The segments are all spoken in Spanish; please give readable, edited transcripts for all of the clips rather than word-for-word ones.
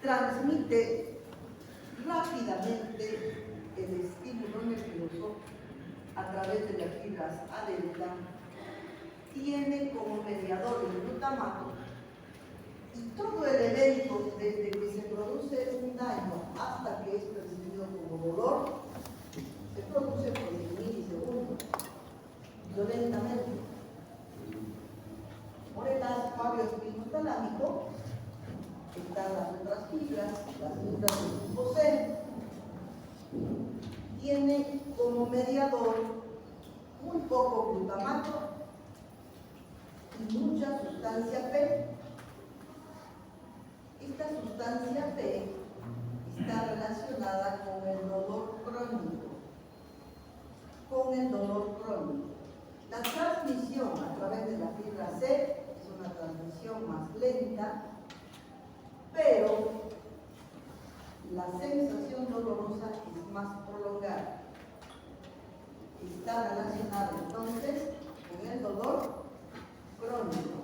transmite rápidamente el estímulo nervioso a través de las fibras A delta, tiene como mediador el glutamato, y todo el evento, desde que se produce un daño hasta que es percibido como dolor, se produce por 10 milisegundos, violentamente. Por el asfalto espinotalámico están las otras fibras, las fibras del tipo C. Tiene como mediador muy poco glutamato y mucha sustancia P. Esta sustancia P está relacionada con el dolor crónico. La transmisión a través de la fibra C es una transmisión más lenta, pero la sensación dolorosa es más prolongada. Está relacionada entonces con el dolor crónico.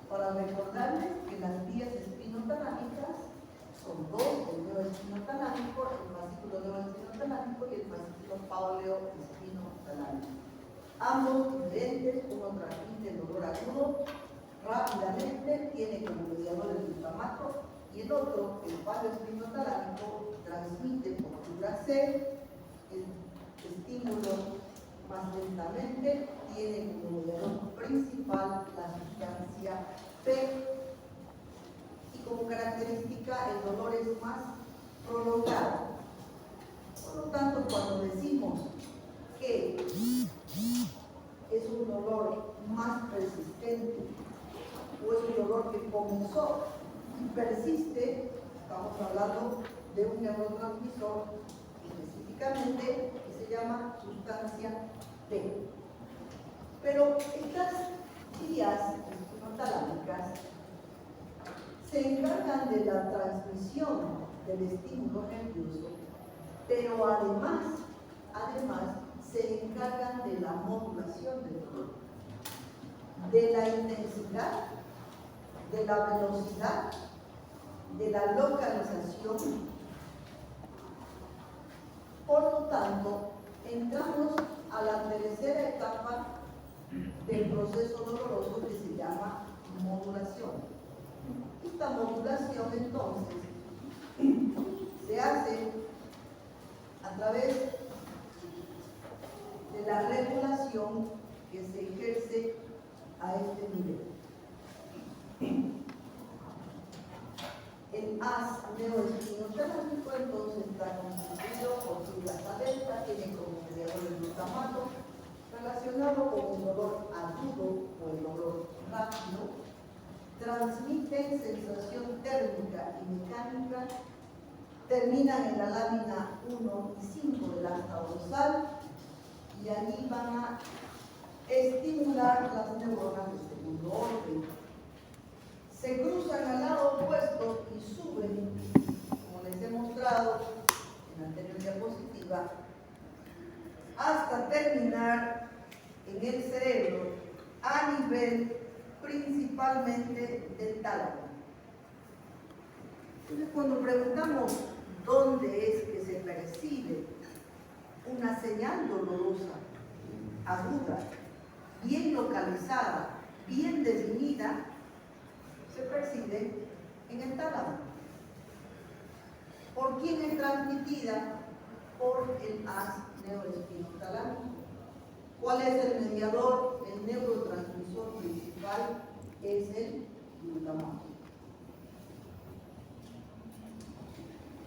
Para recordarles que las vías espinotalámicas son dos: el neo espinotalámico, el fascículo neoespinotalámico y el fascículo pauleoespinotalámico. Ambos diferentes, uno transmite el dolor agudo rápidamente, tiene como mediador el glutamato, y el otro, el pauleoespinotalámico, transmite por fibra C el estímulo más lentamente, tiene como mediador principal la sustancia P, y como característica el dolor es más prolongado. Por lo tanto, cuando decimos que es un dolor más persistente o es un dolor que comenzó y persiste, estamos hablando de un neurotransmisor específicamente que se llama sustancia P. Pero estas vías espinotalámicas se encargan de la transmisión del estímulo nervioso, pero además se encargan de la modulación del dolor, de la intensidad, de la velocidad, de la localización. Por lo tanto, entramos a la tercera etapa del proceso doloroso, que se llama modulación. Esta modulación entonces se hace a través de la regulación que se ejerce a este nivel. El haz neoespinotalámico entonces está constituido por fibras A delta, tiene como mediador el glutamato, relacionado con el dolor agudo o el dolor rápido, transmiten sensación térmica y mecánica, terminan en la lámina 1 y 5 del asta dorsal, y allí van a estimular las neuronas de segundo orden. Se cruzan al lado opuesto y suben, como les he mostrado en la anterior diapositiva, hasta terminar en el cerebro a nivel principalmente del tálamo. Entonces, cuando preguntamos dónde es que se percibe una señal dolorosa, aguda, bien localizada, bien definida, se percibe en el tálamo. ¿Por quién es transmitida? Por el haz neoespinotalámico. ¿Cuál es el mediador? El neurotransmisor principal es el glutamato.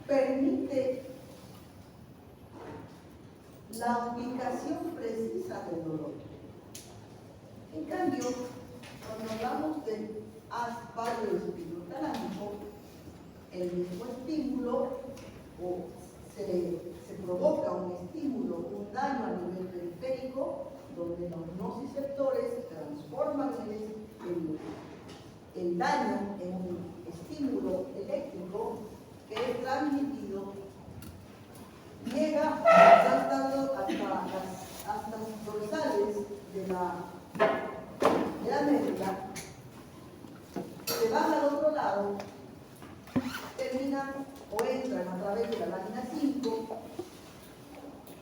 Permite la ubicación precisa del dolor. En cambio, cuando hablamos del haz pauleoespinotalámico, el mismo estímulo, o se provoca un estímulo, un daño a nivel periférico, donde los nociceptores transforman el daño en un estímulo eléctrico que es transmitido, llega hasta los dorsales de la médula, se van al otro lado, terminan o entran a través de la lámina 5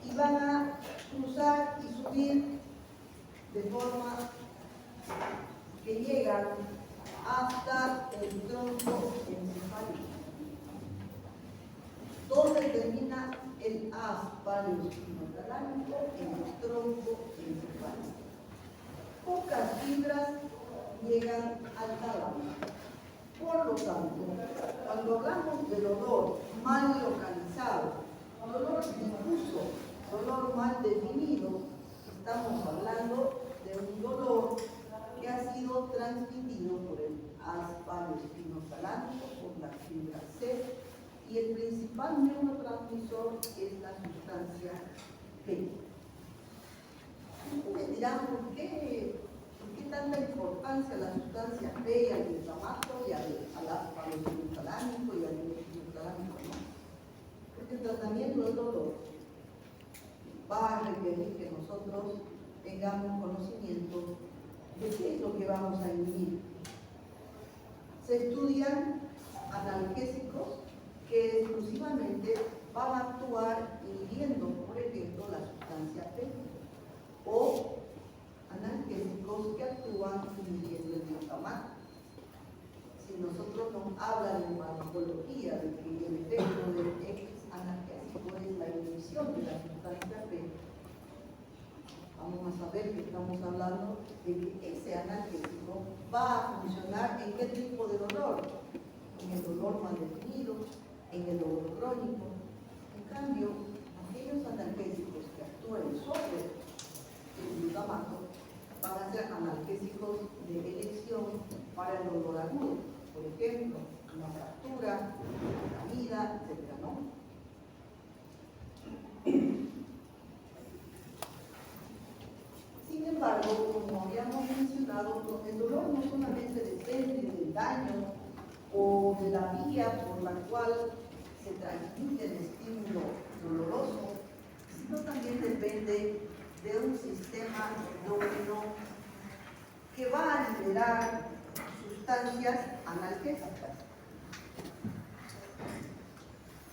y van a cruzar y subir de forma que llegan hasta el tronco encefálico, donde termina el haz paleoespinotalámico en el tronco encefálico. Pocas fibras llegan al tálamo. Por lo tanto, cuando hablamos de dolor mal localizado, dolor difuso, dolor mal definido, estamos hablando de un dolor que ha sido transmitido por el haz paleoespinotalámico, por la fibra C, y el principal neurotransmisor es la sustancia P. Me dirán, ¿por qué tanta importancia a la sustancia P y al glutamato y al haz paleoespinotalámico y al neuroespinotalámico? ¿No? Porque el tratamiento del dolor va a requerir que nosotros tengamos conocimiento de qué es lo que vamos a inhibir. Se estudian analgésicos que exclusivamente van a actuar inhibiendo, por ejemplo, la sustancia P, o analgésicos que actúan inhibiendo el glutamato. Si nosotros nos hablan de farmacología, de que el efecto del X analgésico es la inhibición de la sustancia P, vamos a saber que estamos hablando de que ese analgésico va a funcionar en qué tipo de dolor, en el dolor mal definido, en el dolor crónico. En cambio, aquellos analgésicos que actúen sobre el glutamato van a ser analgésicos de elección para el dolor agudo, por ejemplo, una fractura, una caída, etc., ¿no? Sin embargo, como habíamos mencionado, el dolor no solamente depende del daño o de la vía por la cual se transmite el estímulo doloroso, sino también depende de un sistema endógeno que va a liberar sustancias analgésicas.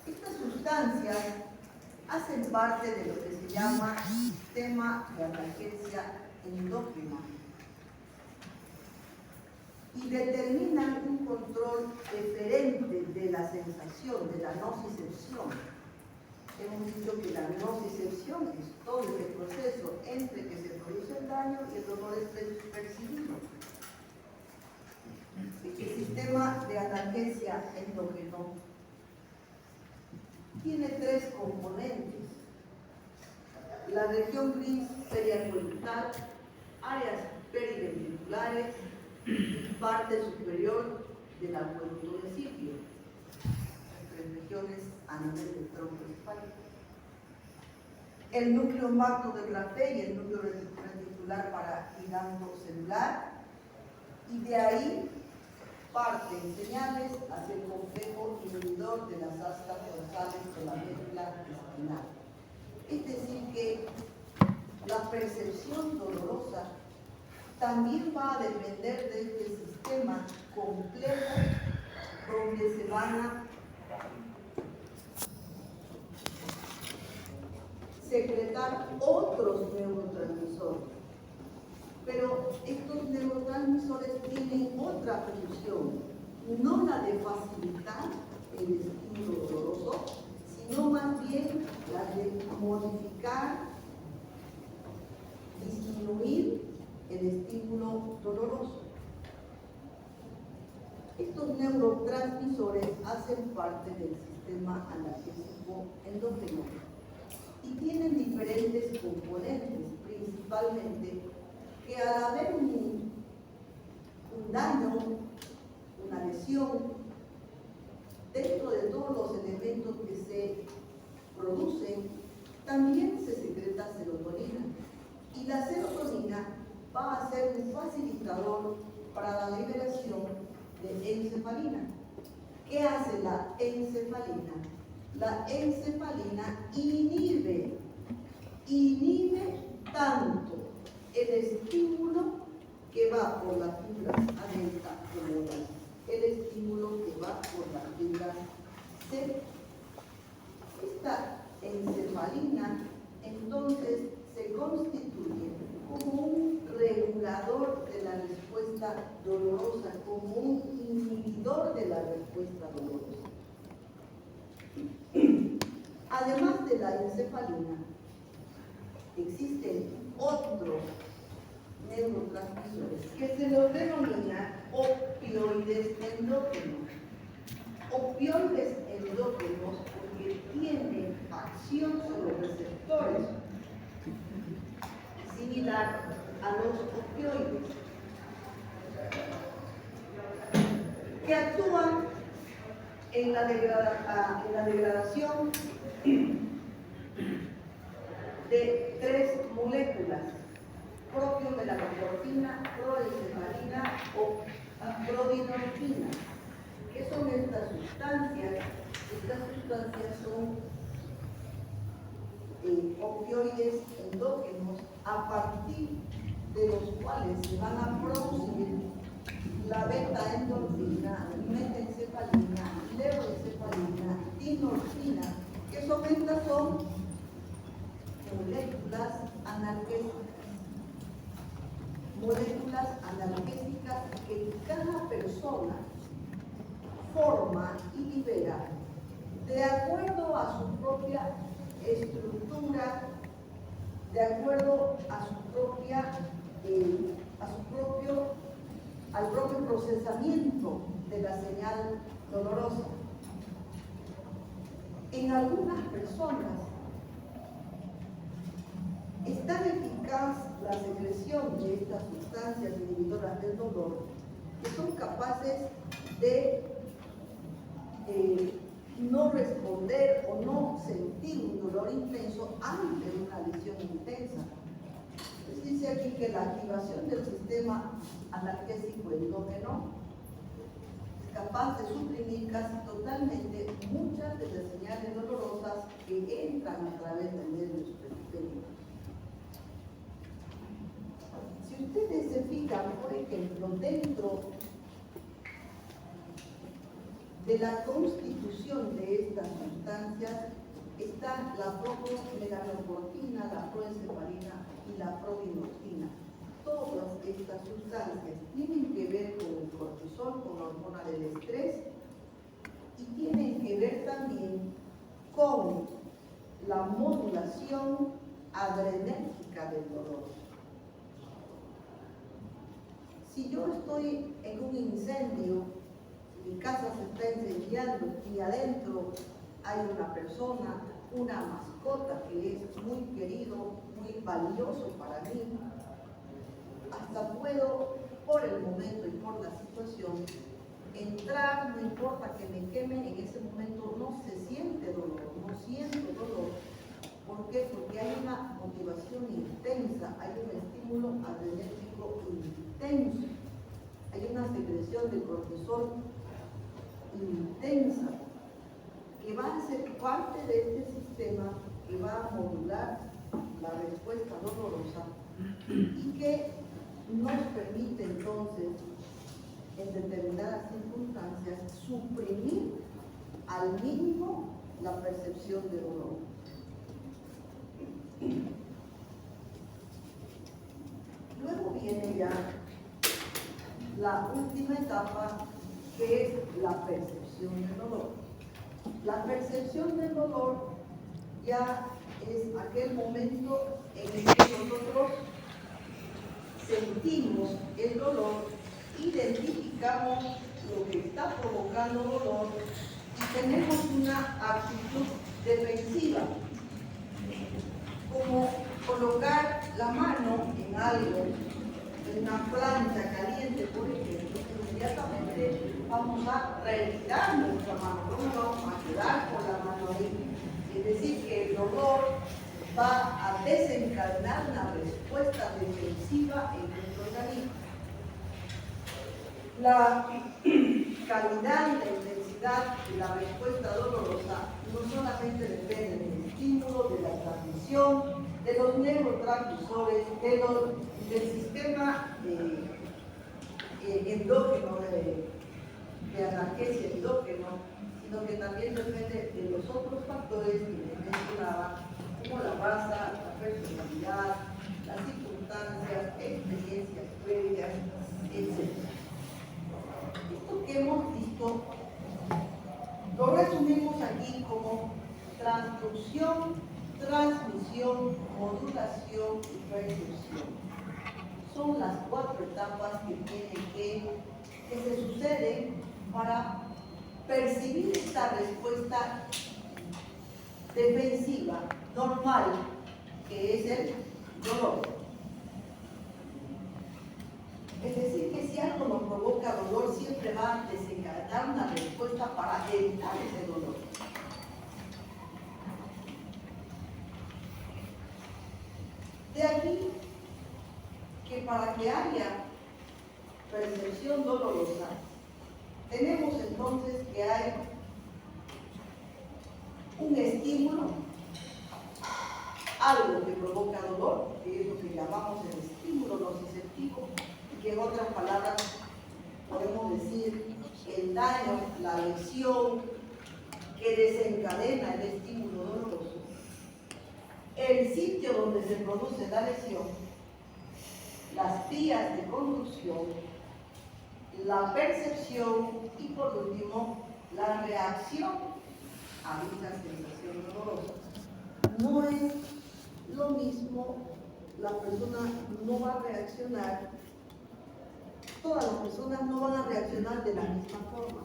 Estas sustancias hacen parte de lo que se llama sistema de analgesia endógena y determinan un control diferente de la sensación, de la nocicepción. Hemos dicho que la nocicepción es todo ese proceso entre que se produce el daño y el dolor es percibido. El sistema de analgesia endógeno tiene tres componentes: la región gris periacueductal, áreas periventriculares y parte superior del acueducto de Sitio, tres regiones a nivel del tronco encefálico. El núcleo magno del Rapé y el núcleo reticular para gigando celular, y de ahí parten señales hacia el complejo inhibidor de las astas dorsales de la médula espinal. Es decir, que la percepción dolorosa también va a depender de este sistema complejo donde se van a secretar otros neurotransmisores. Pero estos neurotransmisores tienen otra función, no la de facilitar el estímulo doloroso, sino más bien la de modificar, disminuir el estímulo doloroso. Estos neurotransmisores hacen parte del sistema analgésico endógeno y tienen diferentes componentes, principalmente que al haber un daño, una lesión, dentro de todos los elementos que se producen, también se secreta serotonina. Y la serotonina va a ser un facilitador para la liberación de encefalina. ¿Qué hace la encefalina? La encefalina inhibe tanto el va por la fibra A delta femoral, el estímulo que va por la fibra C. Esta encefalina entonces se constituye como un regulador de la respuesta dolorosa, como un inhibidor de la respuesta dolorosa. Además de la encefalina, existen otros neurotransmisores que se los denomina opioides endógenos. Opioides endógenos porque tienen acción sobre los receptores similar a los opioides, que actúan en la degradación de 3 moléculas: propiomelanocortina, proencefalina o prodinorfina. ¿Qué son estas sustancias? Estas sustancias son opioides endógenos a partir de los cuales se van a producir la beta-endorfina, metencefalina, levoencefalina, dinorfina, que son moléculas analgésicas que cada persona forma y libera de acuerdo a su propia estructura, de acuerdo a su al propio procesamiento de la señal dolorosa. En algunas personas es tan eficaz la secreción de estas sustancias inhibidoras del dolor que son capaces de no responder o no sentir un dolor intenso ante una lesión intensa. Pues dice aquí que la activación del sistema analgésico endógeno es capaz de suprimir casi totalmente muchas de las señales dolorosas que entran a través del nervio periférico. Si ustedes se fijan, por ejemplo, dentro de la constitución de estas sustancias está la propiomelanocortina, la proencefalina y la prodinorfina. Todas estas sustancias tienen que ver con el cortisol, con la hormona del estrés, y tienen que ver también con la modulación adrenérgica del dolor. Si yo estoy en un incendio, mi casa se está incendiando y adentro hay una persona, una mascota que es muy querido, muy valioso para mí, hasta puedo, por el momento y por la situación, entrar, no importa que me quemen, en ese momento no se siente dolor, no siento dolor. ¿Por qué? Porque hay una motivación intensa, hay un estímulo adrenérgico intenso, hay una secreción de cortisol intensa que va a ser parte de este sistema que va a modular la respuesta dolorosa y que nos permite entonces en determinadas circunstancias suprimir al mínimo la percepción de dolor. Luego viene ya la última etapa, que es la percepción del dolor. La percepción del dolor ya es aquel momento en el que nosotros sentimos el dolor, identificamos lo que está provocando dolor y tenemos una actitud defensiva, como colocar la mano en algo, en una plancha caliente, por ejemplo. Inmediatamente vamos a retirar nuestra mano, no nos vamos a quedar con la mano ahí. Es decir, que el dolor va a desencadenar una respuesta defensiva en nuestro organismo. La calidad y la intensidad de la respuesta dolorosa no solamente depende del estímulo, de la transmisión, de los neurotransmisores, del sistema endógeno de analgesia endógeno, sino que también depende de los otros factores que les mencionaba, como la raza, la personalidad, las circunstancias, experiencias previas, etc. Esto que hemos visto lo resumimos aquí como transducción, transmisión, modulación y percepción. Son las 4 etapas que se suceden para percibir esta respuesta defensiva normal, que es el dolor. Es decir, que si algo nos provoca dolor, siempre va a desencadenar una respuesta para evitar ese dolor. De aquí que para que haya percepción dolorosa, tenemos entonces que hay un estímulo, algo que provoca dolor, que es lo que llamamos el estímulo nociceptivo, y que en otras palabras podemos decir el daño, la lesión que desencadena el estímulo doloroso, el sitio donde se produce la lesión, las vías de conducción, la percepción y por último la reacción a esta sensación dolorosa. No es lo mismo, la persona no va a reaccionar, todas las personas no van a reaccionar de la misma forma.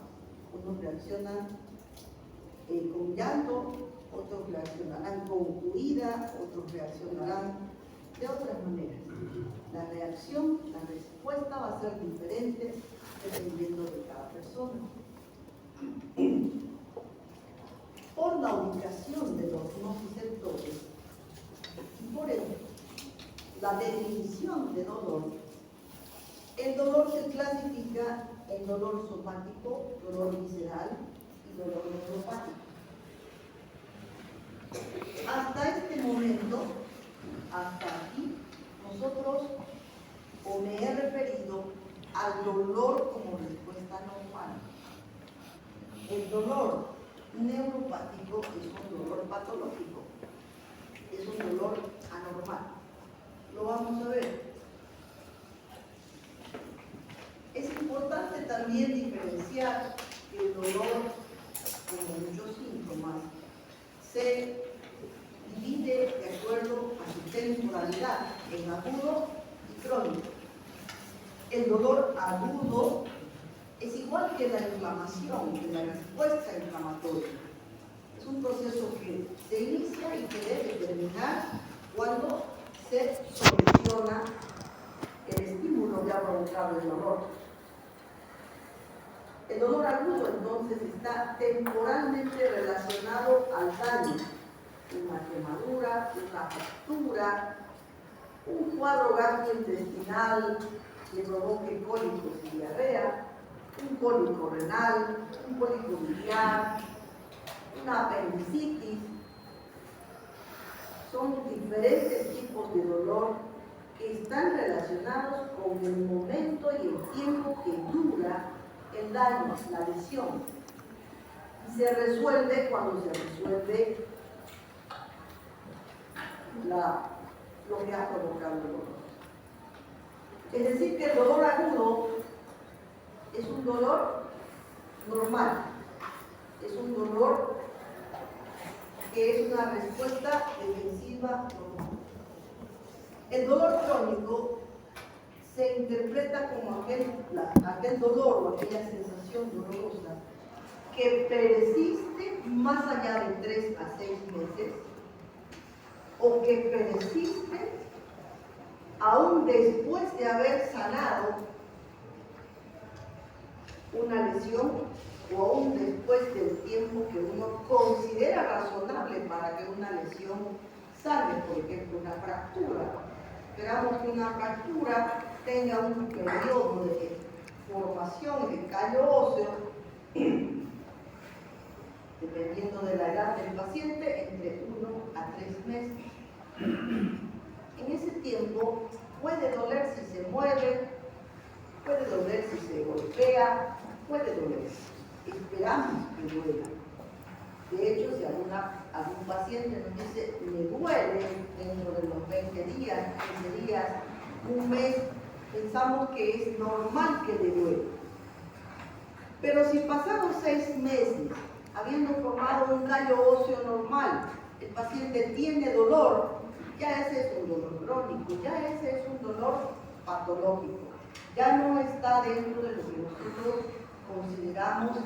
Unos reaccionan con llanto, otros reaccionarán con huida, otros reaccionarán de otras maneras. La reacción, la respuesta va a ser diferente dependiendo de cada persona. Por la ubicación de los nociceptores y por la definición de dolor, el dolor se clasifica en dolor somático, dolor visceral y dolor neuropático. Hasta este momento, hasta aquí, nosotros o me he referido al dolor como respuesta normal. El dolor neuropático es un dolor patológico, es un dolor anormal. Lo vamos a ver. Es importante también diferenciar que el dolor, como muchos síntomas, se divide de acuerdo a su temporalidad, en agudo y crónico. El dolor agudo es igual que la inflamación, que la respuesta inflamatoria. Es un proceso que se inicia y que debe terminar cuando se soluciona el estímulo que ha provocado el dolor. El dolor agudo entonces está temporalmente relacionado al daño, una quemadura, una fractura, un cuadro gastrointestinal que provoque cólicos y diarrea, un cólico renal, un cólico biliar, una apendicitis. Son diferentes tipos de dolor que están relacionados con el momento y el tiempo que dura el daño, la lesión. Y se resuelve cuando se resuelve lo que ha provocado el dolor. Es decir, que el dolor agudo es un dolor normal, es un dolor que es una respuesta defensiva normal. El dolor crónico se interpreta como aquel dolor o aquella sensación dolorosa que persiste más allá de 3 a 6 meses o que persiste aún después de haber sanado una lesión o aún después del tiempo que uno considera razonable para que una lesión sane, por ejemplo, una fractura. Esperamos que una fractura tenga un periodo de formación de callo óseo, dependiendo de la edad del paciente, entre 1 a 3 meses. En ese tiempo puede doler si se mueve, Puede doler si se golpea, puede doler. Esperamos que duela. De hecho, si algún paciente nos dice, me duele dentro de los 20 días, 15 días, un mes, pensamos que es normal que le duele. Pero si pasaron 6 meses, habiendo formado un callo óseo normal, el paciente tiene dolor, ya ese es un dolor crónico, ya ese es un dolor patológico. Ya no está dentro de lo que nosotros consideramos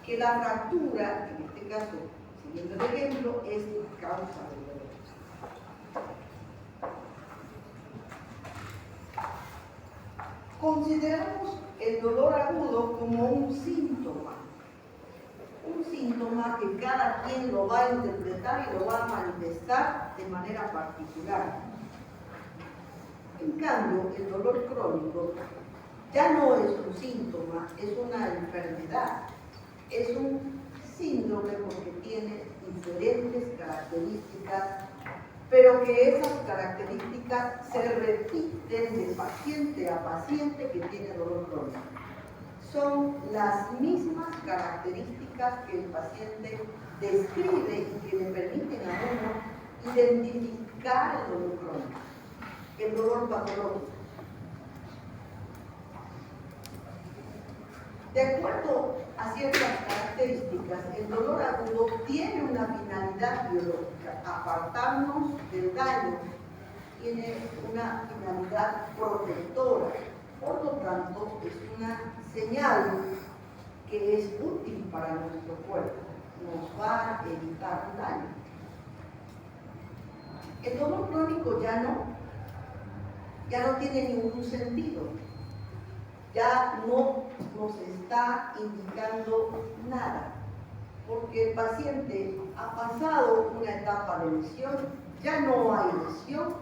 que la fractura, en este caso, siguiendo el ejemplo, es la causa del dolor. Consideramos el dolor agudo como un síntoma que cada quien lo va a interpretar y lo va a manifestar de manera particular. En cambio, el dolor crónico ya no es un síntoma, es una enfermedad, es un síndrome porque tiene diferentes características, pero que esas características se repiten de paciente a paciente que tiene dolor crónico. Son las mismas características que el paciente describe y que le permiten a uno identificar el dolor crónico, el dolor patológico. De acuerdo a ciertas características, el dolor agudo tiene una finalidad biológica, apartarnos del daño, tiene una finalidad protectora, por lo tanto es una señal que es útil para nuestro cuerpo, nos va a evitar un daño. El dolor crónico ya no tiene ningún sentido, ya no nos está indicando nada, porque el paciente ha pasado una etapa de lesión, ya no hay lesión,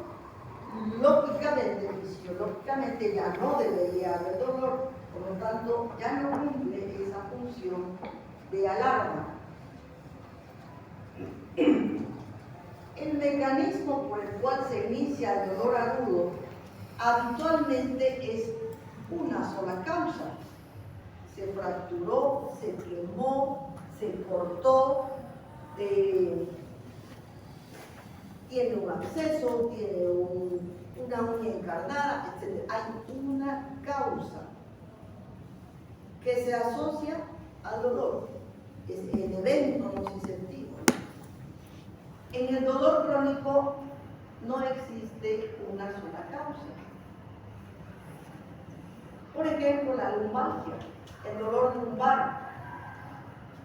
lógicamente, fisiológicamente ya no debería haber dolor, por lo tanto ya no cumple esa función de alarma. El mecanismo por el cual se inicia el dolor agudo habitualmente es una sola causa. Se fracturó, se quemó, se cortó, tiene un absceso, tiene una uña encarnada, etc. Hay una causa que se asocia al dolor. Es el evento nociceptivo. En el dolor crónico no existe una sola causa. Por ejemplo, la lumbalgia, el dolor lumbar.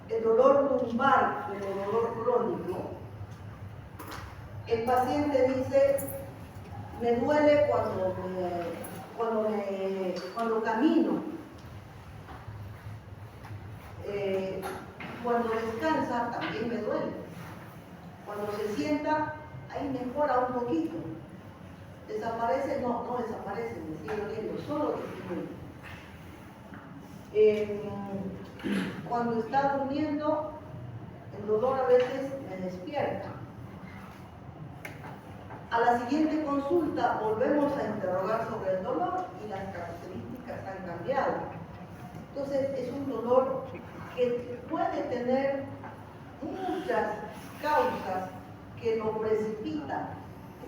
El dolor lumbar como dolor crónico, el paciente dice, me duele cuando camino, cuando descansa también me duele, cuando se sienta, ahí mejora un poquito, desaparece, no desaparece, me sigue doliendo, solo disminuye. Cuando está durmiendo, el dolor a veces me despierta. A la siguiente consulta volvemos a interrogar sobre el dolor y las características han cambiado. Entonces es un dolor que puede tener muchas causas que lo precipitan.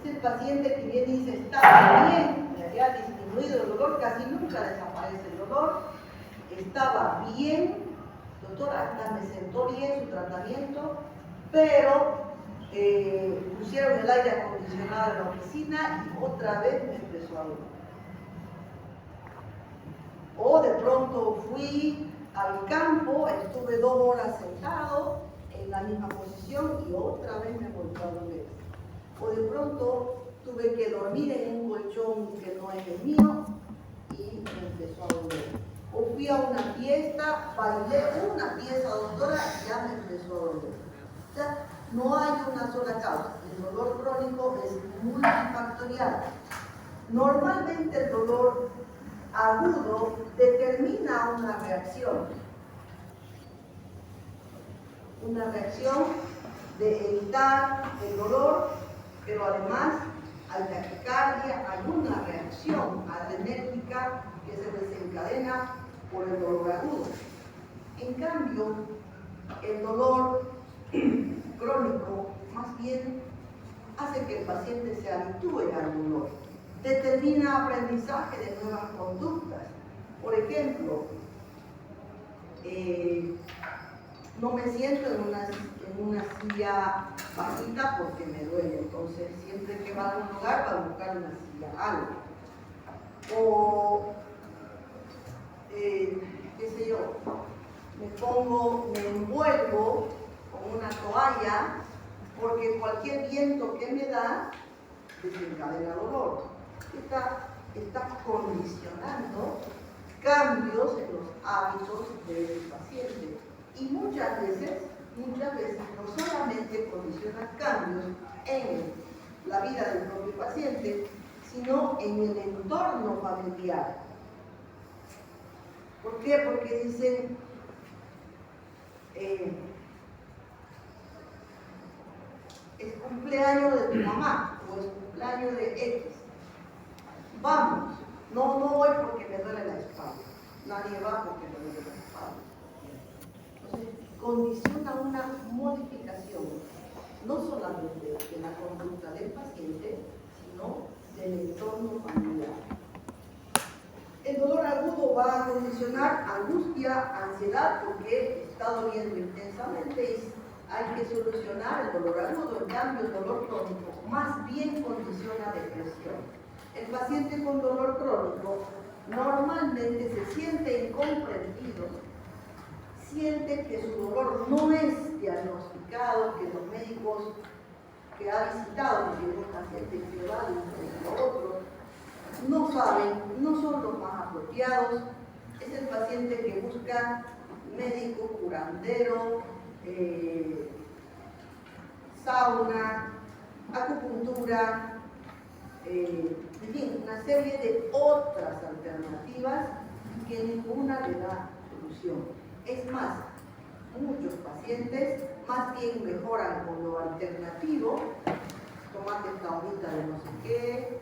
Es el paciente que viene y dice, estaba bien, me había disminuido el dolor, casi nunca desaparece el dolor, estaba bien, doctora, hasta me sentó bien su tratamiento, pero pusieron el aire acondicionado en la oficina y otra vez me empezó a doler. O de pronto fui al campo, estuve 2 horas sentado en la misma posición y otra vez me volvió a doler. O de pronto tuve que dormir en un colchón que no es el mío y me empezó a doler. O fui a una fiesta, bailé una pieza, doctora, y ya me empezó a doler. O sea, no hay una sola causa. El dolor crónico es multifactorial. Normalmente el dolor agudo determina una reacción de evitar el dolor, pero además hay taquicardia, hay una reacción adrenérgica que se desencadena por el dolor agudo. En cambio, el dolor crónico más bien hace que el paciente se habitúe al dolor, determina aprendizaje de nuevas conductas. Por ejemplo, no me siento en una silla bajita porque me duele, entonces siempre que va a un lugar va a buscar una silla alta. O, qué sé yo, me envuelvo con una toalla porque cualquier viento que me da desencadena dolor. Está condicionando cambios en los hábitos del paciente. Y muchas veces no solamente condiciona cambios en la vida del propio paciente, sino en el entorno familiar. ¿Por qué? Porque dicen, es cumpleaños de tu mamá o es cumpleaños de X. Vamos, no voy porque me duele la espalda. Nadie va porque me duele la espalda. Entonces, condiciona una modificación, no solamente de la conducta del paciente, sino del entorno familiar. El dolor agudo va a condicionar angustia, ansiedad, porque he estado viendo intensamente y hay que solucionar el dolor agudo. En cambio, el dolor crónico más bien condiciona depresión. El paciente con dolor crónico normalmente se siente incomprendido, siente que su dolor no es diagnosticado, que los médicos que ha visitado, que es un paciente que va de un médico a otro, no saben, no son los más apropiados. Es el paciente que busca médico, curandero, sauna, acupuntura, en fin, una serie de otras alternativas que ninguna le da solución. Es más, muchos pacientes más bien mejoran con lo alternativo, tomate esta hojita de no sé qué,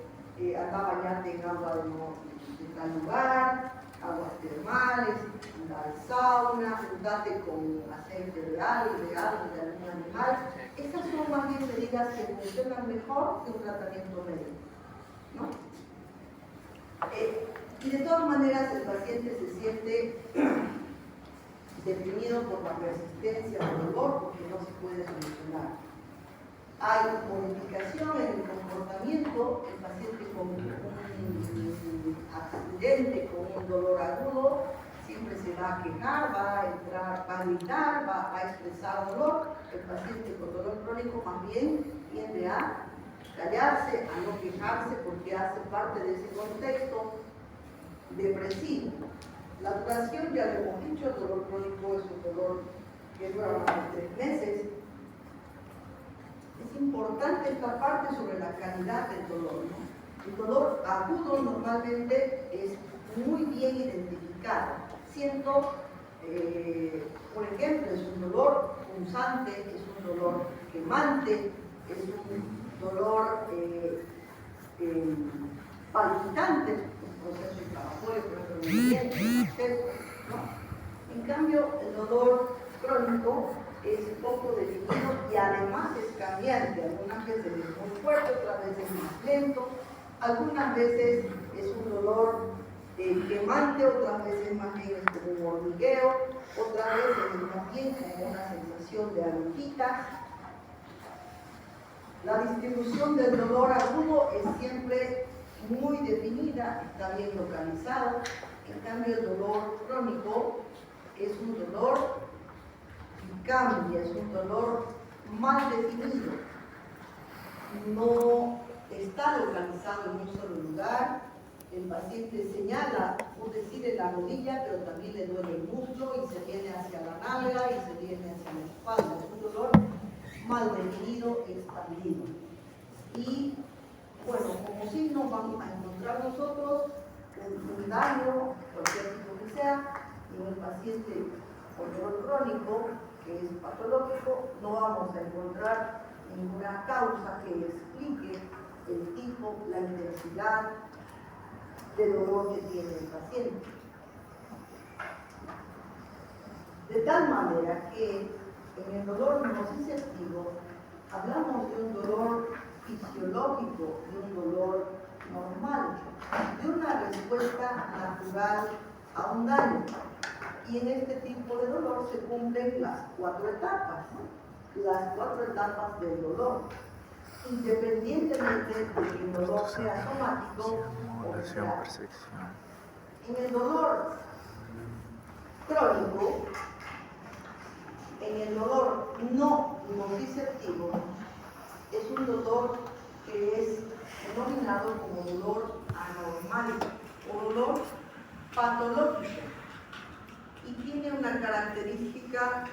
anda a bañarte en agua de tal lugar, aguas termales, anda al sauna, untate con aceite de algo, de algún animal. Esas son más bien medidas que funcionan mejor que un tratamiento médico, ¿no? Y de todas maneras el paciente se siente deprimido por la persistencia del dolor porque no se puede solucionar. Hay modificación en el comportamiento, el paciente con un accidente, con un dolor agudo, siempre se va a quejar, va a entrar, va a gritar, va a expresar dolor. El paciente con dolor crónico más bien tiende a callarse, a no quejarse porque hace parte de ese contexto depresivo. La duración, ya lo hemos dicho, el dolor crónico es un dolor que dura más de 3 meses. Es importante esta parte sobre la calidad del dolor, ¿no? El dolor agudo normalmente es muy bien identificado. Siento, por ejemplo, es un dolor punzante, es un dolor quemante, es un dolor palpitante, un proceso inflamatorio, por ejemplo, ¿no? En cambio, el dolor crónico es poco definido y además es cambiante. Algunas veces es muy fuerte, otras veces más lento, algunas veces es un dolor quemante, otras veces más bien es como un hormigueo, otras veces es más bien como una sensación de agujitas. La distribución del dolor agudo es siempre muy definida, está bien localizado. En cambio, el dolor crónico es un dolor que cambia, es un dolor mal definido. No está localizado en un solo lugar. El paciente señala, por decir, en la rodilla, pero también le duele el muslo y se viene hacia la nalga y se viene hacia la espalda. Es un dolor mal definido, expandido. Y bueno, como signo vamos a encontrar nosotros un daño, cualquier tipo que sea, en el paciente con dolor crónico, que es patológico, no vamos a encontrar ninguna causa que explique el tipo, la intensidad de dolor que tiene el paciente. De tal manera que en el dolor nociceptivo hablamos de un dolor fisiológico, de un dolor normal, de una respuesta natural a un daño. Y en este tipo de dolor se cumplen las 4 etapas, ¿no? Las 4 etapas del dolor, independientemente de que el dolor sea somático o sea. En el dolor crónico, en el dolor no nociceptivo, es un dolor que es denominado como dolor anormal o dolor patológico y tiene una característica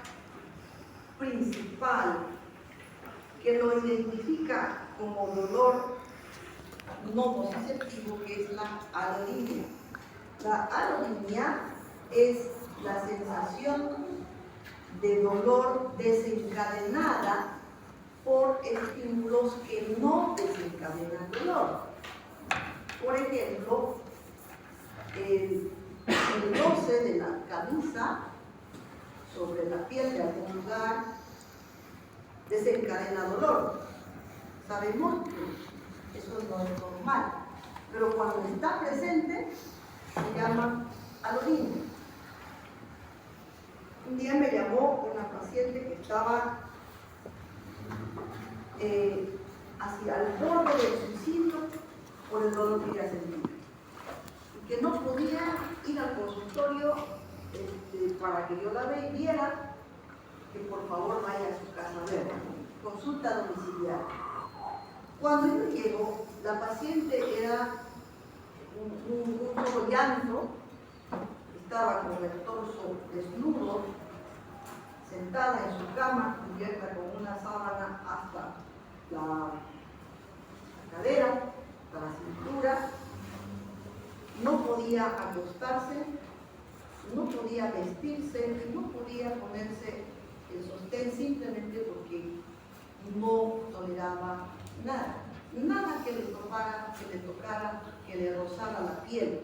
principal que lo identifica como dolor no nociceptivo, que es la alodinia. La alodinia es la sensación de dolor desencadenada por estímulos que no desencadenan dolor. Por ejemplo, el roce de la camisa sobre la piel de algún lugar desencadena dolor. Sabemos que eso no es normal, pero cuando está presente se llama alodinia. Un día me llamó una paciente que estaba hacia el borde del suicidio por el dolor que ella sentía y que no podía ir al consultorio para que yo la viera, que por favor vaya a su casa a verla. Consulta domiciliaria. Cuando yo llego, la paciente era un solo llanto, estaba con el torso desnudo, sentada en su cama, cubierta con una sábana hasta la cadera, hasta la cintura, no podía acostarse, no podía vestirse, no podía ponerse el sostén simplemente porque no toleraba nada, nada que le tocara, que le rozara la piel.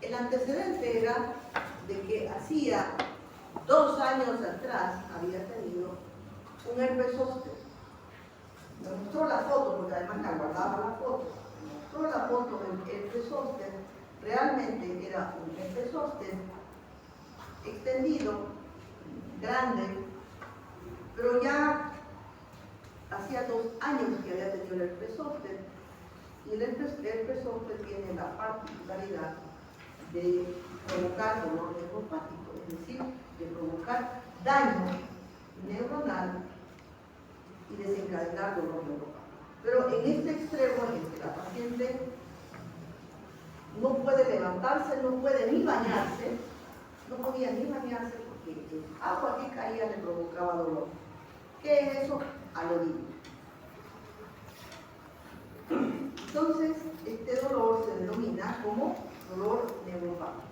El antecedente era de que hacía 2 años atrás había tenido un herpes zóster. Me mostró la foto, porque además me guardaba la foto. Me mostró la foto del herpes zóster. Realmente era un herpes zóster extendido, grande, pero ya hacía 2 años que había tenido el herpes zóster. Y el herpes zóster tiene la particularidad de provocar dolor neuropático, es decir, de provocar daño neuronal y desencadenar dolor neuropático. Pero en este extremo en el que la paciente no puede levantarse, no puede ni bañarse, no podía ni bañarse porque el agua que caía le provocaba dolor. ¿Qué es eso? Alodinia. Entonces, este dolor se denomina como dolor neuropático.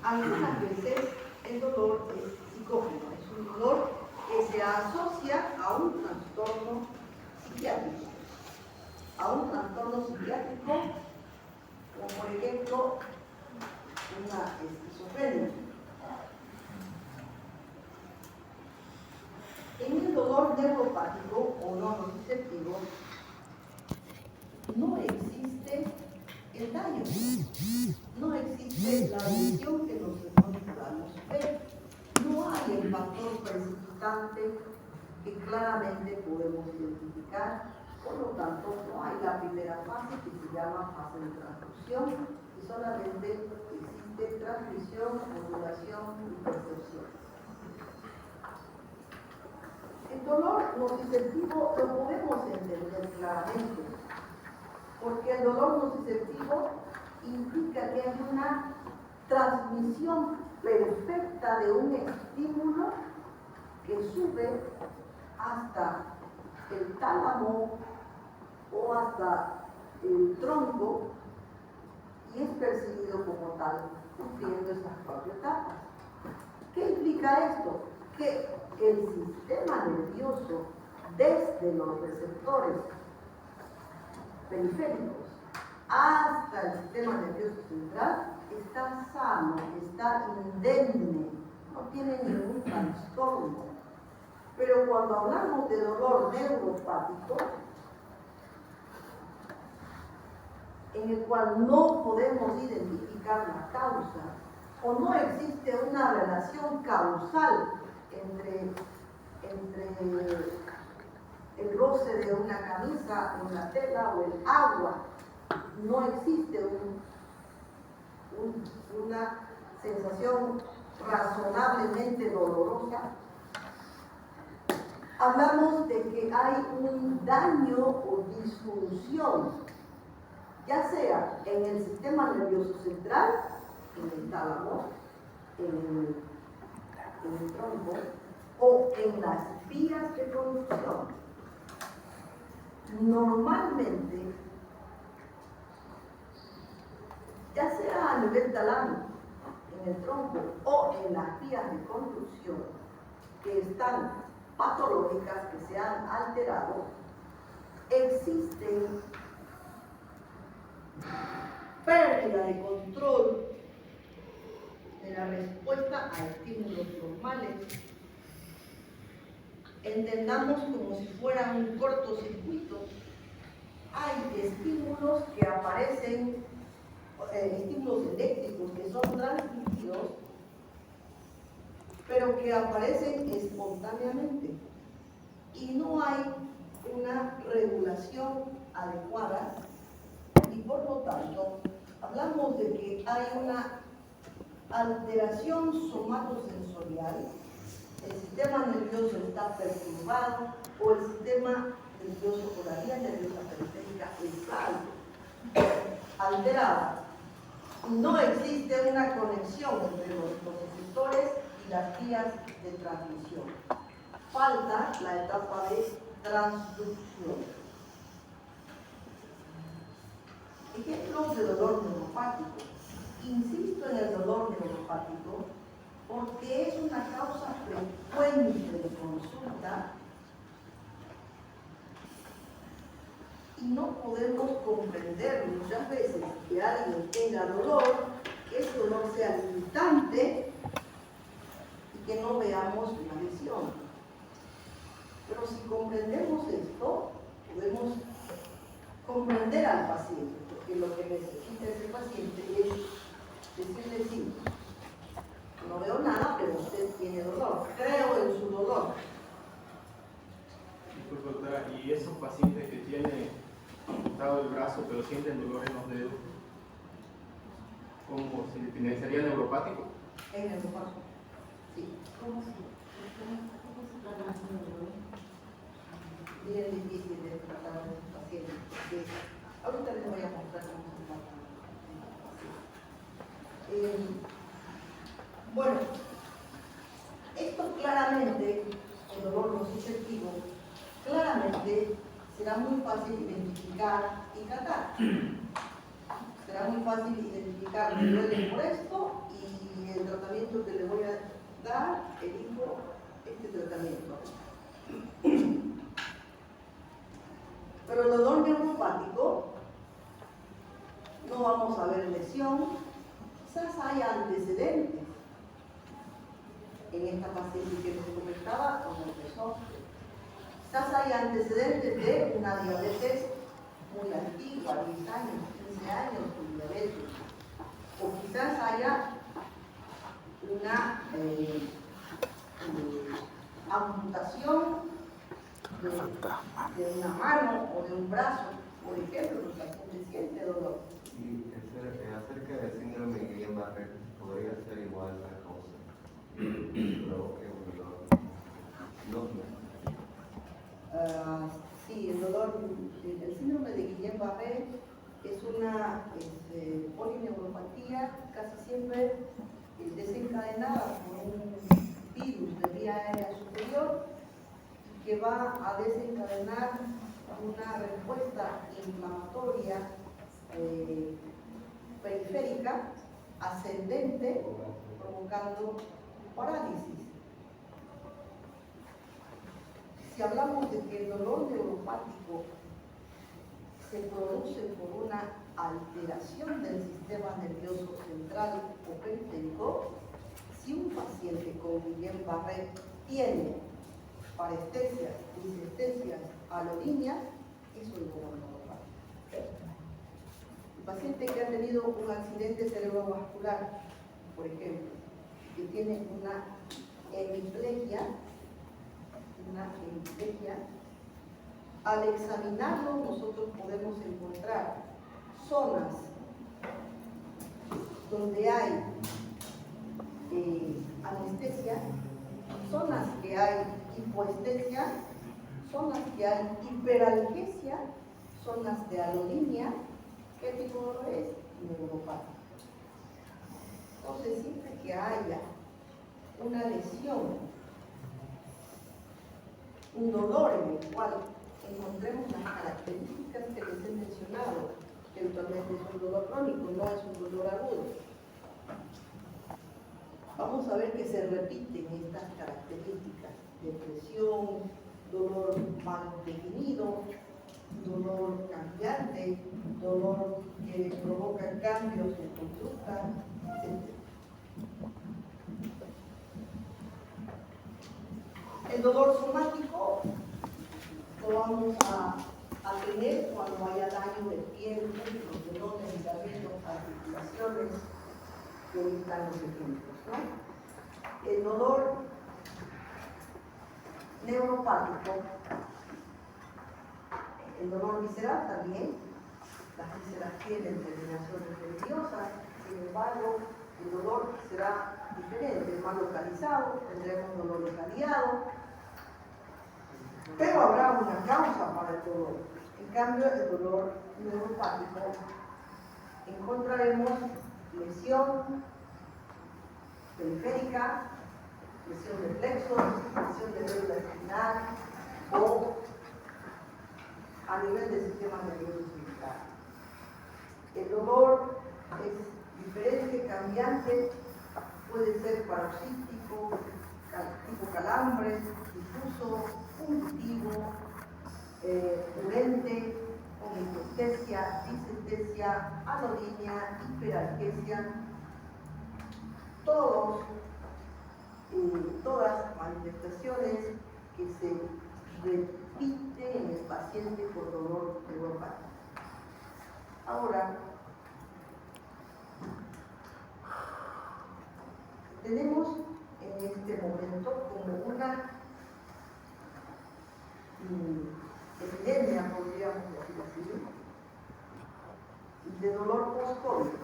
Algunas veces el dolor es psicógeno, es un dolor que se asocia a un trastorno psiquiátrico. A un trastorno psiquiátrico, como por ejemplo una esquizofrenia. En el dolor neuropático o no nociceptivo no existe el daño, no existe la lesión que nosotros podamos ver, no hay el factor precipitante que claramente podemos identificar, por lo tanto no hay la primera fase que se llama fase de transducción y solamente existe transmisión, modulación y percepción. El dolor nociceptivo lo podemos entender claramente, porque el dolor nociceptivo implica que hay una transmisión perfecta de un estímulo que sube hasta el tálamo o hasta el tronco y es percibido como tal, cumpliendo estas 4 etapas. ¿Qué implica esto? Que el sistema nervioso, desde los receptores periféricos hasta el sistema nervioso central está sano, está indemne, no tiene ningún trastorno. Pero cuando hablamos de dolor neuropático, en el cual no podemos identificar la causa o no existe una relación causal entre el roce de una camisa en la tela o el agua, no existe una sensación razonablemente dolorosa, hablamos de que hay un daño o disfunción, ya sea en el sistema nervioso central, en el tálamo, en el tronco o en las vías de conducción. Normalmente, ya sea a nivel talámico, en el tronco o en las vías de conducción que están patológicas, que se han alterado, existen pérdida de control de la respuesta a estímulos normales. Entendamos como si fuera un cortocircuito. Hay estímulos que aparecen, estímulos eléctricos que son transmitidos, pero que aparecen espontáneamente. Y no hay una regulación adecuada y por lo tanto hablamos de que hay una alteración somatosensorial, el sistema nervioso está perturbado o el sistema nervioso o la vía nerviosa periférica está alterada. No existe una conexión entre los receptores y las vías de transmisión. Falta la etapa de transducción. Ejemplos de dolor neuropático. Insisto en el dolor neuropático porque es una causa frecuente de consulta y no podemos comprender muchas veces que alguien tenga dolor, que ese dolor sea limitante y que no veamos una lesión. Pero si comprendemos esto, podemos comprender al paciente, porque lo que necesita ese paciente es decirle sí, no veo nada, pero usted tiene dolor, creo en su dolor. Disculpe, doctora, ¿y esos pacientes que tienen amputado el brazo pero sienten dolor en los dedos, cómo se definiría neuropático? Es neuropático, sí. ¿Cómo se trata el dolor? Bien difícil de tratar a los pacientes, porque ahorita les voy a mostrar cómo se trata a los pacientes. Bueno, esto claramente, el dolor nociceptivo, claramente será muy fácil identificar y tratar. Será muy fácil identificar, me duele por esto y el tratamiento que le voy a dar, elijo este tratamiento. Pero el dolor neuropático, no vamos a ver lesión, quizás hay antecedentes. En esta paciente que les comentaba, cuando empezó, quizás hay antecedentes de una diabetes muy antigua, 10 años, 15 años con diabetes, o quizás haya una amputación de una mano o de un brazo, por ejemplo, el paciente siente dolor. Y acerca del síndrome de Guillain-Barré, podría ser igual la causa. Sí, el dolor, el síndrome de Guillain-Barré es una polineuropatía casi siempre desencadenada por un virus de vía aérea superior que va a desencadenar una respuesta inflamatoria periférica ascendente, provocando parálisis. Si hablamos de que el dolor neuropático se produce por una alteración del sistema nervioso central o periférico, si un paciente con Guillain-Barré tiene parestesias, disestesias, alolíneas, es un dolor neuropático. El paciente que ha tenido un accidente cerebrovascular, por ejemplo, que tiene una hemiplegia, al examinarlo nosotros podemos encontrar zonas donde hay anestesia, zonas que hay hipoestesia, zonas que hay hiperalgesia, zonas de alolinia. ¿Qué tipo de dolor es? Neuropático. Entonces, siempre que haya una lesión, un dolor en el cual encontremos las características que les he mencionado, que eventualmente es un dolor crónico, no es un dolor agudo. Vamos a ver que se repiten estas características: depresión, dolor mal definido, dolor cambiante, dolor que provoca cambios de conducta, etc. El dolor somático lo vamos a tener cuando haya daño de piel, músculos, tendones, ligamentos, articulaciones, que están los ejemplos, ¿no? El dolor neuropático, el dolor visceral también, las vísceras tienen terminaciones nerviosas, sin embargo, el dolor será diferente, más localizado, tendremos dolor irradiado, pero habrá una causa para el dolor. En cambio, el dolor neuropático encontraremos lesión periférica, lesión de plexos, lesión de médula espinal o a nivel del sistema nervioso central. El dolor es diferente, cambiante, puede ser paroxístico, tipo calambre, difuso, punitivo, urente, con hipoestesia, disestesia, alolinia, hiperalgesia, todas manifestaciones que se repiten en el paciente por dolor neuropático. Ahora, tenemos en este momento como una epidemia, podríamos decir así, de dolor post-COVID.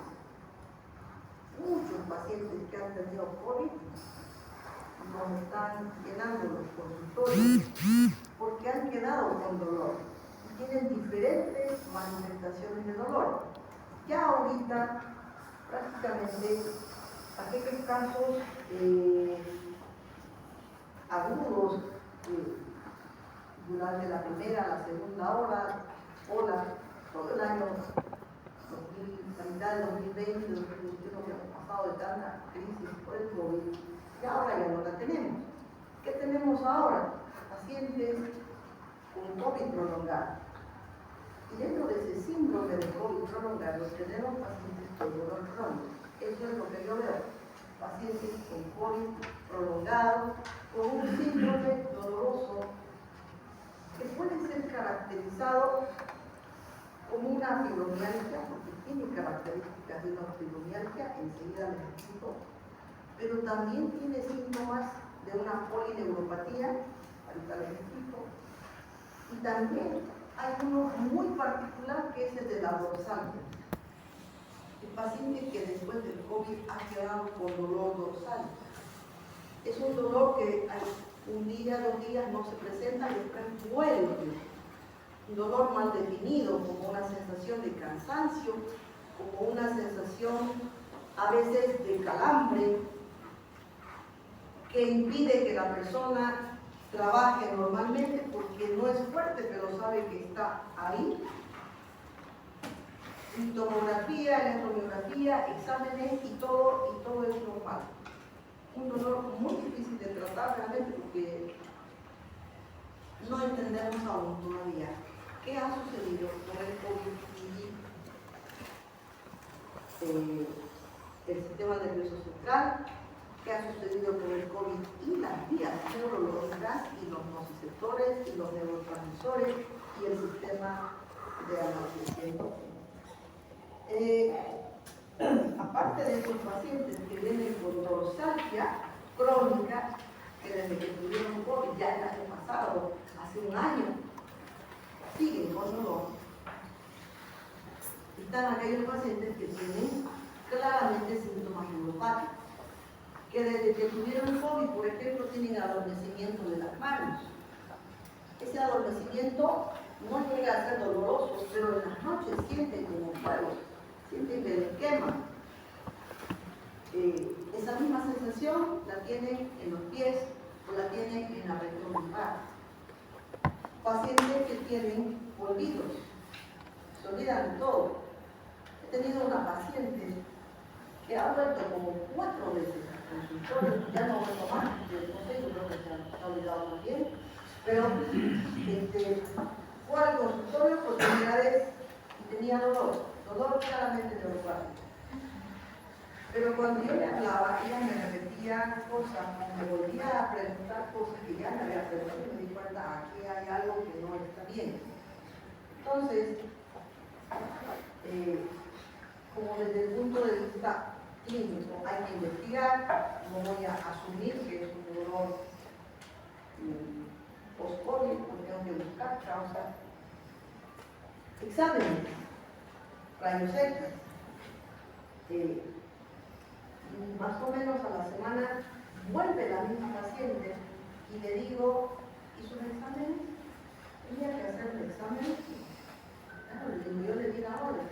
Muchos pacientes que han tenido COVID nos están llenando los consultorios porque han quedado con dolor y tienen diferentes manifestaciones de dolor. Ya ahorita, prácticamente, aquellos casos agudos durante la primera, la segunda ola, todo el año, la mitad del 2020 y 2021 que hemos pasado de tanta crisis por el COVID, y ahora ya no la tenemos. ¿Qué tenemos ahora? Pacientes con COVID prolongado. Y dentro de ese síndrome de COVID prolongado tenemos pacientes con dolor crónico. Eso es lo que yo veo. Pacientes con COVID prolongado, con un síndrome doloroso que puede ser caracterizado como una fibromialgia, porque tiene características de una fibromialgia, enseguida les explico, pero también tiene síntomas de una polineuropatía, ahorita les explico, y también hay uno muy particular que es el de la dorsal. El paciente que después del COVID ha quedado con dolor dorsal. Es un dolor que un día, 2 días no se presenta y después vuelve. Un dolor mal definido, como una sensación de cansancio, como una sensación a veces de calambre, que impide que la persona trabaje normalmente porque no es fuerte, pero sabe que está ahí. Tomografía, electromiografía, exámenes y todo es normal. Un dolor muy difícil de tratar realmente porque no entendemos aún todavía ¿Qué ha sucedido con el COVID y el sistema nervioso central? ¿Qué ha sucedido con el COVID y las vías neurológicas y los nociceptores y los neurotransmisores y el sistema de almacenamiento? Aparte de estos pacientes que vienen con dorsalgia crónica, que desde que tuvieron COVID ya el año pasado, hace un año, siguen con dolor. Están aquellos pacientes que tienen claramente síntomas neuropáticos, que desde que tuvieron COVID, por ejemplo, tienen adormecimiento de las manos. Ese adormecimiento no llega a ser doloroso, pero en las noches sienten como fuego, sienten que les quema. Esa misma sensación la tienen en los pies o la tienen en la región lumbar. Pacientes que tienen olvidos, se olvidan de todo. He tenido una paciente que ha vuelto como 4 veces al consultorio, ya no vuelvo más, no sé, yo creo que se ha olvidado muy bien, pero fue al consultorio por primera vez y tenía dolor claramente neuropático. Pero cuando yo le hablaba, ella me repetía cosas, me volvía a preguntar cosas que ya me había preguntado y me di cuenta, aquí hay algo que no está bien. Entonces, como desde el punto de vista clínico hay que investigar, no voy a asumir que es un dolor post-COVID, porque tengo que buscar causas. Exámenes, rayos X. Más o menos a la semana vuelve la misma paciente y le digo, ¿hizo un examen? Tenía que hacer un examen. Claro, le digo, yo le di la orden.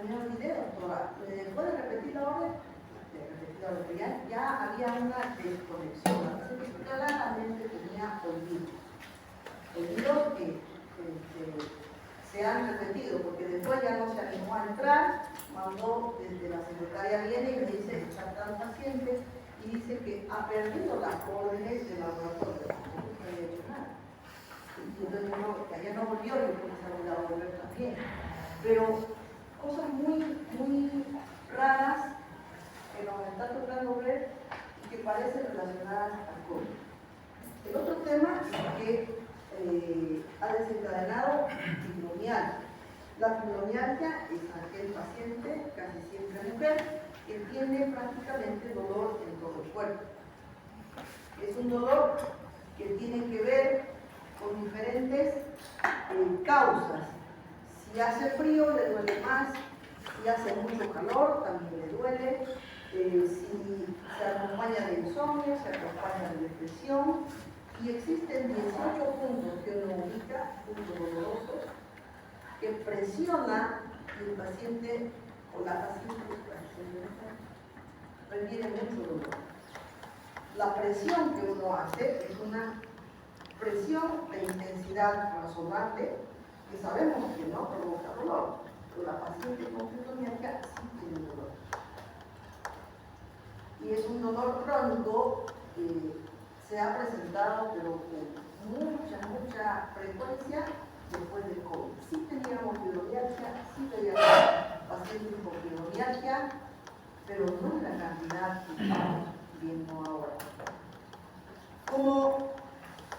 Me olvidé, doctora. ¿Me puede repetir la orden? Ya había una desconexión. Así que claramente tenía olvidos. Olvidos que se han repetido, porque después ya no se animó a entrar, mandó desde la secretaria viene y me dice, está tan paciente, y dice que ha perdido las órdenes del laboratorio. No había hecho nada. Y entonces que ayer no volvió, yo creo que se ha olvidado volver también. Pero cosas muy raras que nos está tocando ver y que parecen relacionadas al COVID. El otro tema es que ha desencadenado fibromialgia. La fibromialgia es aquel paciente, casi siempre mujer, que tiene prácticamente dolor en todo el cuerpo. Es un dolor que tiene que ver con diferentes causas. Si hace frío le duele más, si hace mucho calor también le duele, si se acompaña de insomnio, se acompaña de depresión. Y existen 18 puntos que uno ubica, puntos dolorosos, que presiona y el paciente o la paciente requiere mucho dolor. La presión que uno hace es una presión de intensidad razonable, que sabemos que no provoca dolor, pero la paciente con fibromialgia sí tiene dolor. Y es un dolor crónico que se ha presentado, pero con mucha frecuencia después del COVID. Sí teníamos fibromialgia, sí teníamos pacientes con fibromialgia, pero no en la cantidad que estamos viendo ahora.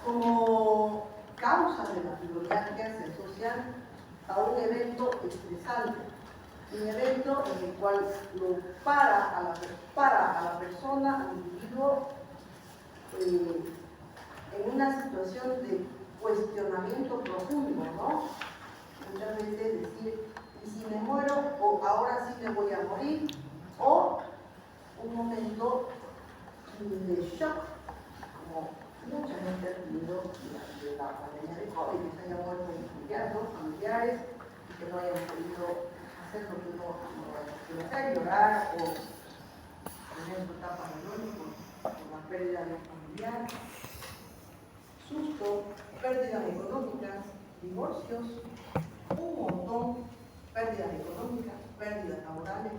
Como causa de la fibromialgia se asocian a un evento estresante, un evento en el cual lo para a la persona, al individuo, en una situación de cuestionamiento profundo, ¿no? Muchas veces decir, ¿y si me muero? O ahora sí me voy a morir, o un momento de shock, como mucha gente ha tenido de la pandemia de COVID, que se hayan muerto familiares y que no hayan podido hacer lo que uno quiere hacer, llorar o, por ejemplo, etapas de duelo por la pérdida de un familiar, susto, pérdidas económicas, divorcios, un montón, pérdidas económicas, pérdidas laborales,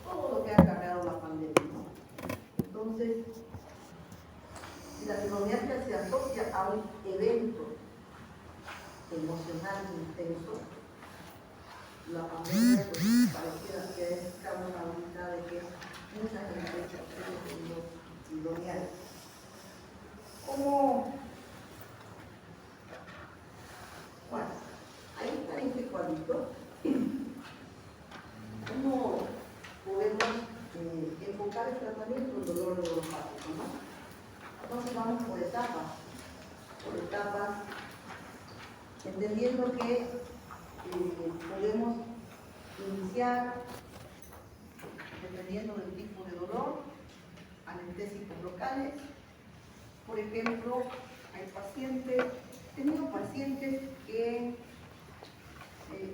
todo lo que ha cargado la pandemia, ¿no? Entonces, si la fibromialgia se asocia a un evento emocional intenso. La pandemia pues, pareciera que es causa ahorita de que mucha gente se ha tenido idóneas. ¿Cómo? Bueno, ahí está este cuadrito. ¿Cómo podemos enfocar el tratamiento del dolor neuropático, ¿no? Entonces vamos por etapas, entendiendo que podemos iniciar, dependiendo del tipo de dolor, anestésicos locales. Por ejemplo, he tenido pacientes que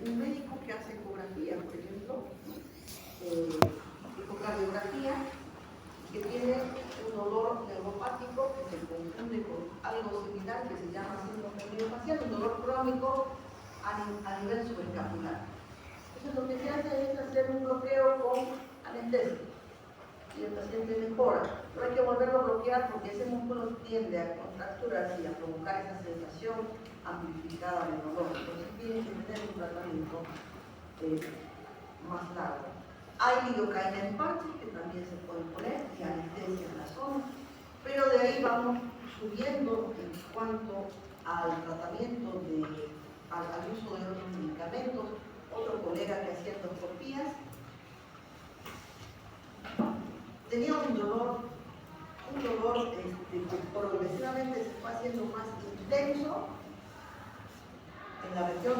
un médico que hace ecografía, por ejemplo, ecocardiografía, que tiene un dolor neuropático que se confunde con algo similar que se llama síndrome miofascial, un dolor crónico a nivel subescapular. Entonces lo que se hace es hacer un bloqueo con anestesia y el paciente mejora, pero hay que volverlo a bloquear porque ese músculo tiende a contracturarse y a provocar esa sensación amplificada de dolor. Entonces tiene que tener un tratamiento más largo. Hay lidocaína en parches que también se pueden poner y anestesia en la zona, pero de ahí vamos subiendo en cuanto al tratamiento al uso de otros medicamentos. Otro colega que hacía endoscopías tenía un dolor que progresivamente se fue haciendo más intenso en la región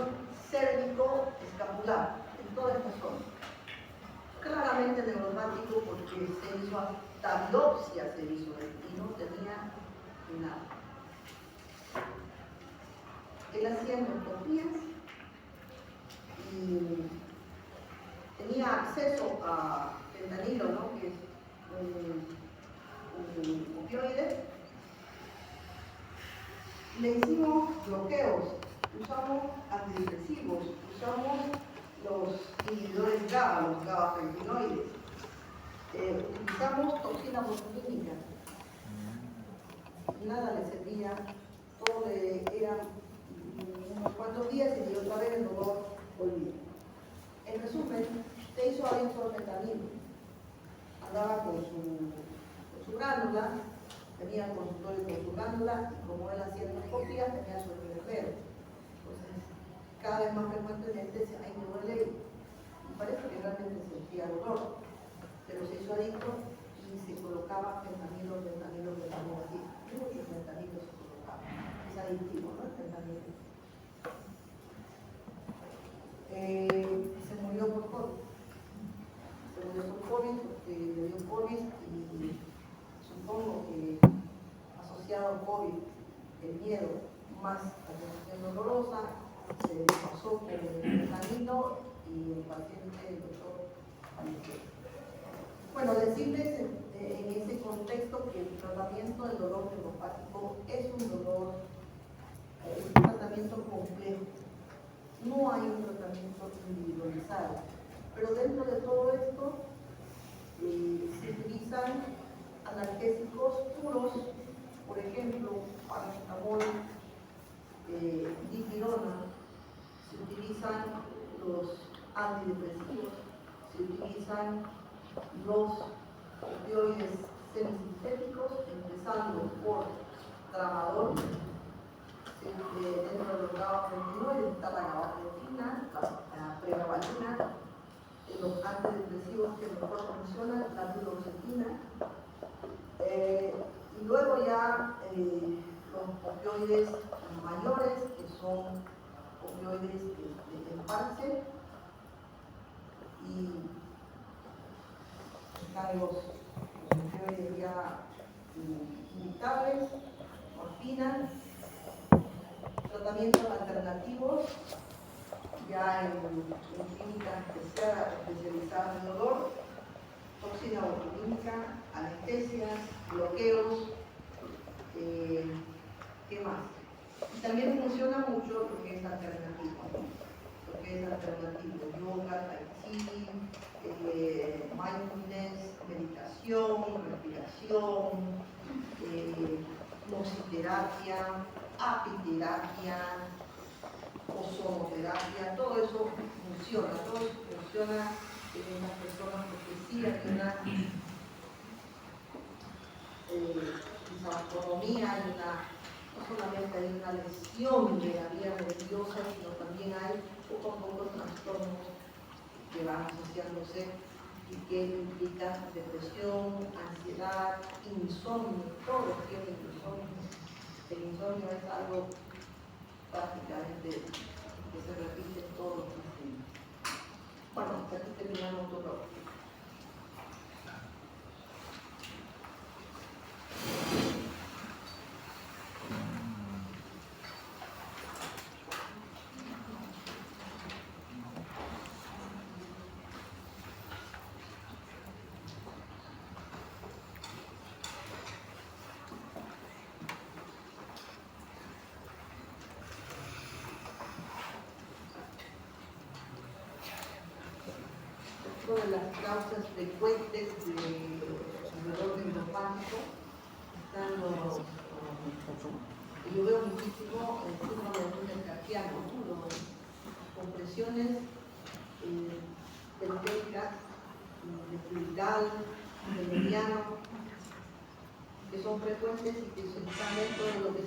cérvico-escapular, en toda esta zona. Claramente neuropático porque se hizo hasta biopsia y no tenía nada. Él hacía endoscopías y tenía acceso a fentanilo, ¿no? Que es un opioide. Le hicimos bloqueos, usamos antidepresivos, usamos los inhibidores GABA, los gabapentinoides, utilizamos toxina botulínica. Nada le servía, todo le era unos cuantos días y otra vez el dolor volvía. En resumen, se hizo adentro fentanilo. Andaba con su glándula, tenía el consultorio con su glándula y como él hacía endoscopía tenía su enfermero. Entonces, cada vez más frecuentemente decía, ay, me duele, y parece que realmente sentía dolor, pero se hizo adicto y se colocaba fentanilo, así, muchos fentanilos se colocaban. Es adictivo, ¿no? El fentanilo. Se murió por COVID. Se murió por COVID porque le dio COVID y supongo que asociado a COVID, el miedo más a la sensación dolorosa, se pasó por el fentanilo y el paciente, el doctor, falleció. Bueno, decirles en ese contexto que el tratamiento del dolor neuropático es un tratamiento complejo. No hay un tratamiento individualizado, pero dentro de todo esto se utilizan analgésicos puros, por ejemplo, paracetamol, dipirona, se utilizan los antidepresivos, se utilizan los opioides semisintéticos, empezando por tramadol. Dentro de los gabapentinoides está la gabapentina, la pregabalina, los antidepresivos que mejor funcionan, la duloxetina, y luego ya los opioides mayores, que son opioides de parche, y están los opioides ya inyectables, morfina, tratamientos alternativos, ya en clínica especializada en dolor, toxina botulínica, anestesias, bloqueos, ¿qué más? Y también funciona mucho lo que es alternativo, ¿no? Lo que es alternativo, yoga, tai chi, mindfulness, meditación, respiración, musiterapia, apiterapia, ozonoterapia, todo eso funciona en las personas porque sí hay una disautonomía, no solamente hay una lesión de la vía nerviosa, sino también hay poco a poco trastornos que van asociándose y que implican depresión, ansiedad, insomnio, todos tienen insomnio. El insomnio es algo prácticamente que se repite en todos los pacientes. Bueno, hasta aquí terminamos todo. De las causas frecuentes del orden hidropático están yo veo muchísimo el síndrome de túnel carpiano, las compresiones periféricas, de fluidal, de mediano, que son frecuentes y que están dentro de lo que